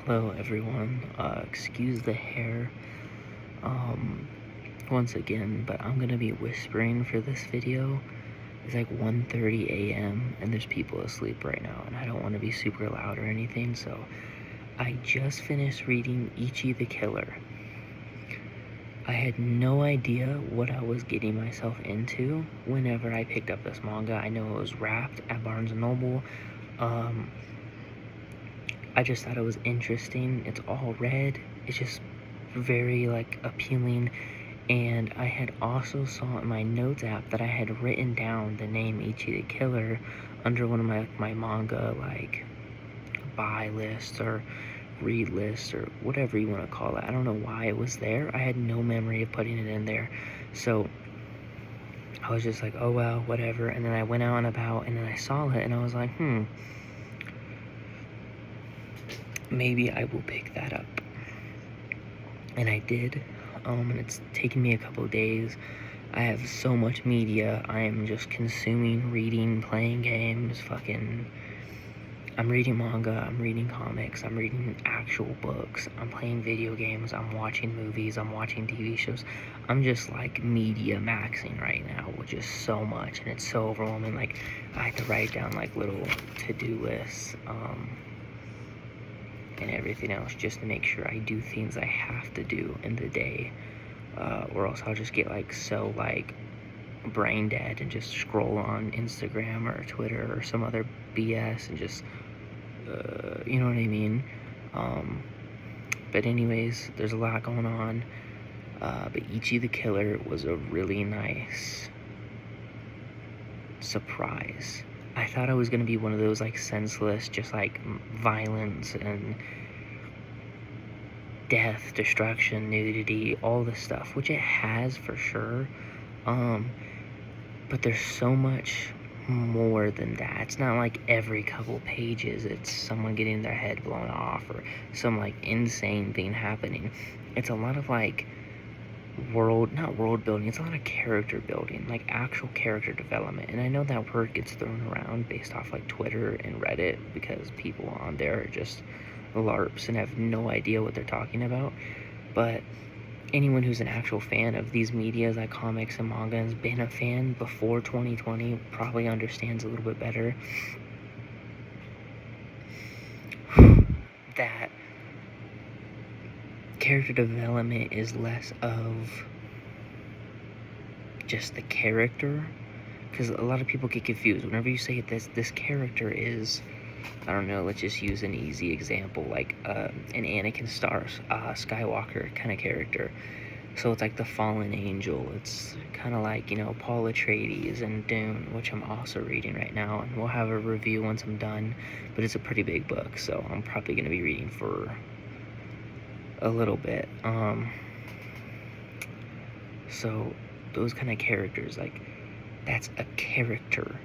Hello everyone, excuse the hair, once again, but I'm gonna be whispering for this video. It's like 1:30 a.m. and there's people asleep right now, and I don't want to be super loud or anything, so I just finished reading Ichi the Killer. I had no idea what I was getting myself into whenever I picked up this manga. I know it was wrapped at Barnes & Noble. I just thought it was interesting. It's all red. It's just very like appealing. And I had also saw in my notes app that I had written down the name Ichi the Killer under one of my manga like buy lists or read lists or whatever you want to call it. I don't know why it was there. I had no memory of putting it in there. So I was just like, oh well, whatever. And then I went out and about and then I saw it and I was like, maybe I will pick that up. And I did. And it's taken me a couple of days. I have so much media. I am just consuming, reading, playing games, I'm reading manga, I'm reading comics, I'm reading actual books, I'm playing video games, I'm watching movies, I'm watching TV shows. I'm just like media maxing right now, which is so much, and it's so overwhelming. Like, I had to write down like little to-do lists, and everything else just to make sure I do things I have to do in the day, or else I'll just get like so like brain dead and just scroll on Instagram or Twitter or some other BS and just you know what I mean. But anyways, there's a lot going on, but Ichi the Killer was a really nice surprise. I thought I was gonna be one of those like senseless, just like violence and death, destruction, nudity, all this stuff, which it has for sure. But there's so much more than that. It's not like every couple pages it's someone getting their head blown off or some like insane thing happening. It's a lot of like not world building, it's a lot of character building, like actual character development. And I know that word gets thrown around based off like Twitter and Reddit because people on there are just LARPs and have no idea what they're talking about. But anyone who's an actual fan of these medias like comics and manga and has been a fan before 2020 probably understands a little bit better that character development is less of just the character, because a lot of people get confused whenever you say this character is, I don't know, let's just use an easy example, like an Anakin Skywalker kind of character. So it's like the fallen angel. It's kind of like, you know, Paul Atreides and Dune, which I'm also reading right now, and we'll have a review once I'm done, but it's a pretty big book, so I'm probably going to be reading for a little bit. So those kind of characters, like, that's a character,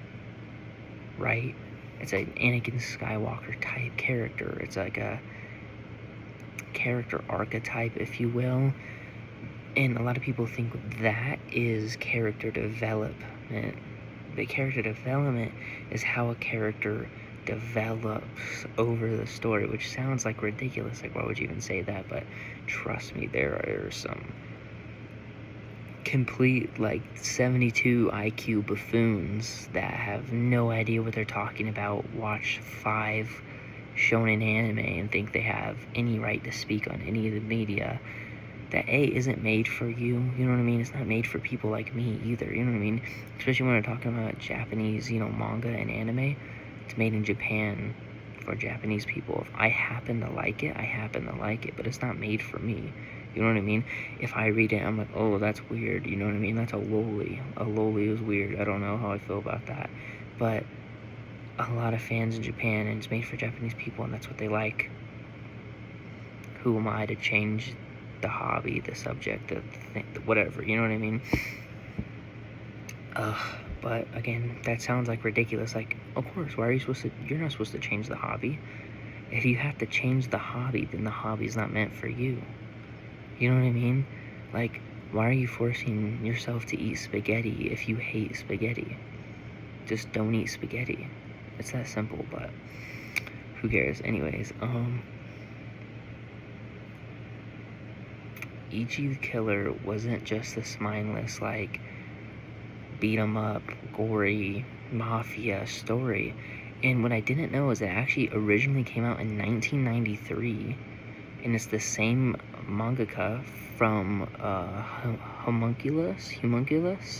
right? It's an Anakin Skywalker type character. It's like a character archetype, if you will. And a lot of people think that is character development. But character development is how a character develops over the story, which sounds like ridiculous. Like, why would you even say that? But trust me, there are some complete like 72 IQ buffoons that have no idea what they're talking about, watch 5 shonen anime and think they have any right to speak on any of the media that isn't made for you, you know what I mean? It's not made for people like me either, you know what I mean? Especially when we're talking about Japanese, you know, manga and anime. It's made in Japan for Japanese people. If I happen to like it, I happen to like it, but it's not made for me. You know what I mean? If I read it, I'm like, oh, that's weird. You know what I mean? That's a loli. A loli is weird. I don't know how I feel about that. But a lot of fans in Japan, and it's made for Japanese people, and that's what they like. Who am I to change the hobby, the subject, the thing, whatever? You know what I mean? But again, that sounds like ridiculous. Like, of course, why are you supposed to? You're not supposed to change the hobby. If you have to change the hobby, then the hobby's not meant for you. You know what I mean? Like, why are you forcing yourself to eat spaghetti if you hate spaghetti? Just don't eat spaghetti. It's that simple, but who cares? Anyways, Ichi the Killer wasn't just this mindless, like, beat 'em up, gory, mafia story. And what I didn't know is it actually originally came out in 1993, and it's the same mangaka from Homunculus,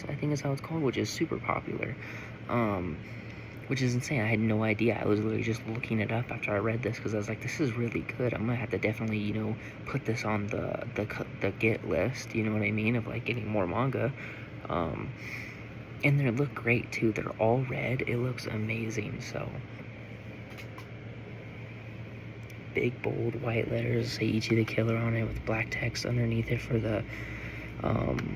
I think is how it's called, which is super popular. Which is insane. I had no idea. I was literally just looking it up after I read this because I was like, this is really good. I'm gonna have to definitely, put this on the get list. You know what I mean? Of like getting more manga. And they look great too. They're all red. It looks amazing. So big bold white letters say Ichi the Killer on it with black text underneath it for the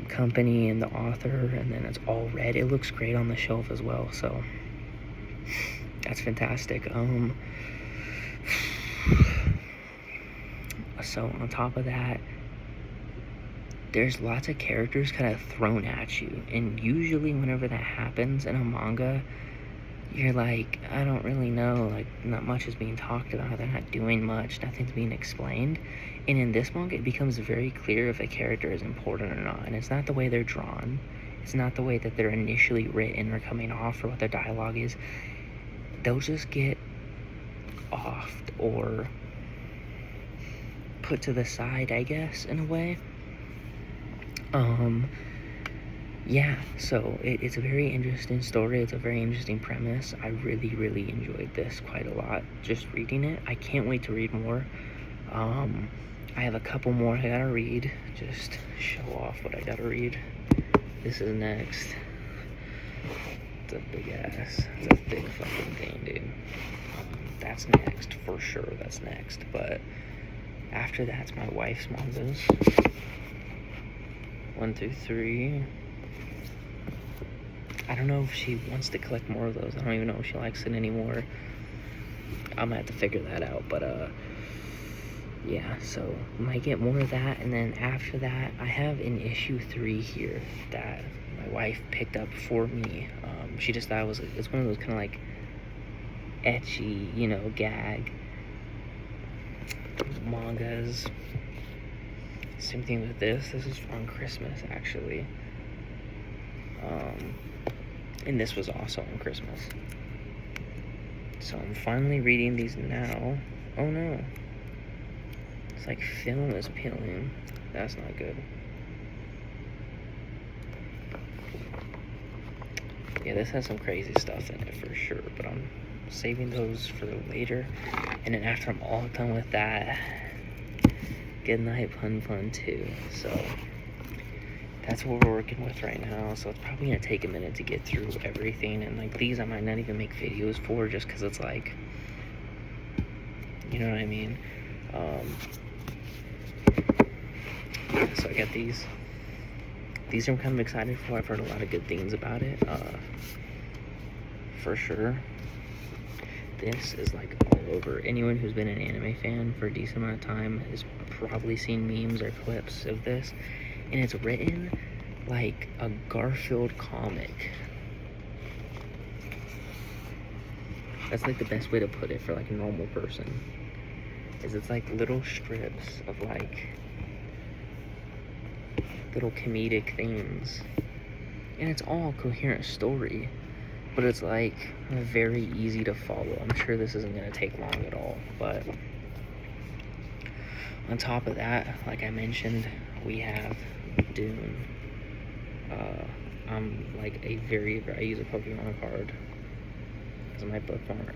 company and the author, and then it's all red. It looks great on the shelf as well. So that's fantastic. So on top of that, there's lots of characters kind of thrown at you, and usually whenever that happens in a manga, you're like, I don't really know, like, not much is being talked about, they're not doing much, nothing's being explained. And in this manga, it becomes very clear if a character is important or not, and it's not the way they're drawn, it's not the way that they're initially written or coming off or what their dialogue is. They'll just get offed or put to the side, I guess, in a way. Yeah, so it's a very interesting story. It's a very interesting premise. I really, really enjoyed this quite a lot just reading it. I can't wait to read more. I have a couple more I gotta read. Just show off what I gotta read. This is next. It's a big fucking thing, dude. That's next, for sure, that's next. But after that's my wife's mangas. 1 through 3. I don't know if she wants to collect more of those. I don't even know if she likes it anymore. I'm gonna have to figure that out. But yeah, so might get more of that. And then after that, I have an issue 3 here that my wife picked up for me. She just thought it's one of those kind of like ecchi, gag mangas. Same thing with this. This is on Christmas, actually. And this was also on Christmas. So I'm finally reading these now. Oh no. It's like film is peeling. That's not good. Yeah, this has some crazy stuff in it for sure, but I'm saving those for later. And then after I'm all done with that, good night, Pun 2. So that's what we're working with right now. So it's probably gonna take a minute to get through everything, and like these I might not even make videos for, just because it's like, you know what I mean. So I got these I'm kind of excited for. I've heard a lot of good things about it, for sure. This is like all over. Anyone who's been an anime fan for a decent amount of time has probably seen memes or clips of this, and it's written like a Garfield comic. That's like the best way to put it for like a normal person. Is it's like little strips of like little comedic things, and it's all a coherent story, but it's like very easy to follow. I'm sure this isn't going to take long at all. But on top of that, like I mentioned, we have Dune. I'm like I use a Pokemon card as my bookmark.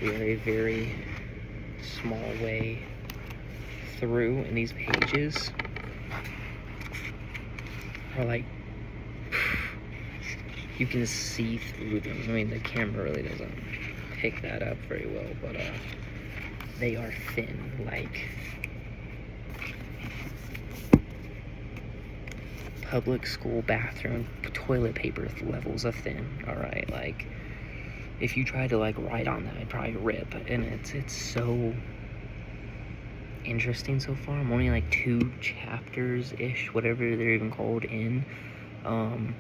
We are a very small way through, and these pages are like, you can see through them. I mean, the camera really doesn't pick that up very well, but they are thin, like public school bathroom toilet paper levels of thin. All right, like if you try to like write on that, it'd probably rip. And it's so interesting so far. I'm only like 2 chapters ish, whatever they're even called, in. And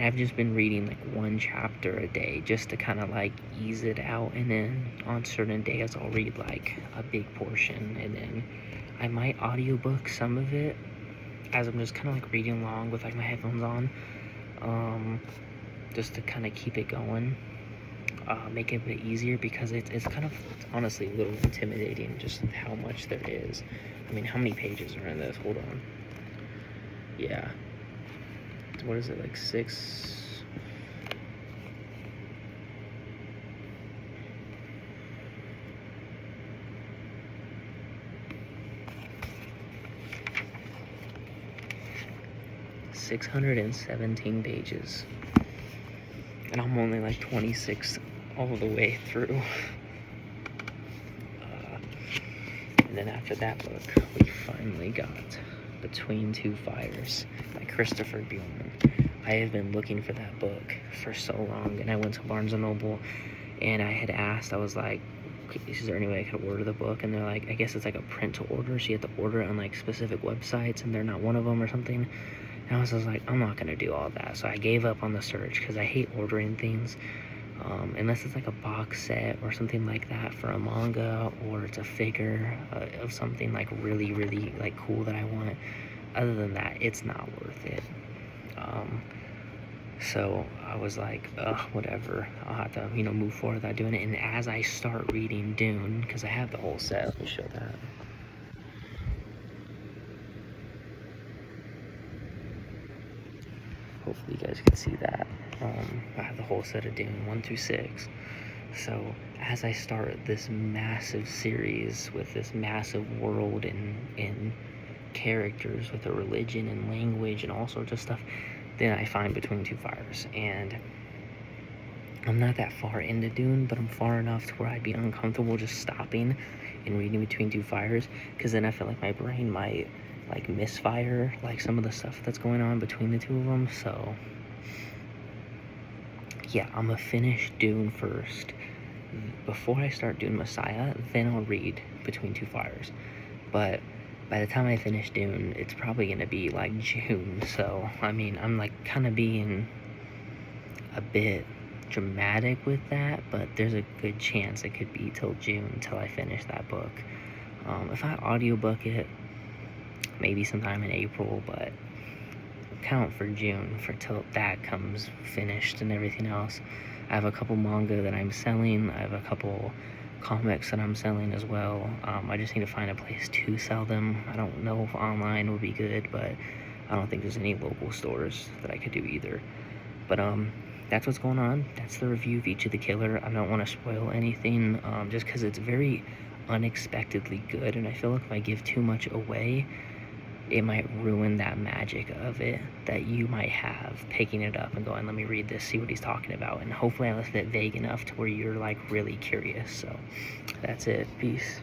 I've just been reading like 1 chapter a day just to kind of like ease it out, and then on certain days I'll read like a big portion, and then I might audiobook some of it as I'm just kind of like reading along with like my headphones on, just to kind of keep it going, make it a bit easier, because it's kind of, it's honestly a little intimidating just how much there is. I mean, how many pages are in this? Hold on. Yeah. What is it, like 617 pages, and I'm only like 26 all the way through. And then after that book, we finally got Between Two Fires by Christopher Buehlman. I have been looking for that book for so long, and I went to Barnes & Noble, and I had asked, I was like, is there any way I could order the book? And they're like, I guess it's like a print to order, so you have to order it on like specific websites, and they're not one of them or something. And I was just like, I'm not gonna do all that. So I gave up on the search, because I hate ordering things. Unless it's like a box set or something like that for a manga, or it's a figure of something like really, really like cool that I want. Other than that, it's not worth it. So I was like, whatever. I'll have to, move forward without doing it. And as I start reading Dune, because I have the whole set, let me show that. Hopefully you guys can see that. I have the whole set of Dune 1 through 6. So as I start this massive series with this massive world and characters with a religion and language and all sorts of stuff, then I find Between Two Fires. And I'm not that far into Dune, but I'm far enough to where I'd be uncomfortable just stopping and reading Between Two Fires, because then I feel like my brain might like misfire like some of the stuff that's going on between the two of them. So yeah, I'm gonna finish Dune first before I start Dune Messiah, then I'll read Between Two Fires. But by the time I finish Dune, it's probably gonna be like June. So I mean, I'm like kind of being a bit dramatic with that, but there's a good chance it could be till June until I finish that book. If I audiobook it, maybe sometime in April, but count for June for till that comes finished and everything else. I have a couple manga that I'm selling. I have a couple comics that I'm selling as well. I just need to find a place to sell them. I don't know if online would be good, but I don't think there's any local stores that I could do either. But that's what's going on. That's the review of Ichi the Killer. I don't want to spoil anything, just because it's very unexpectedly good, and I feel like if I give too much away, it might ruin that magic of it that you might have picking it up and going, let me read this, see what he's talking about. And hopefully I left it vague enough to where you're like really curious. So that's it. Peace.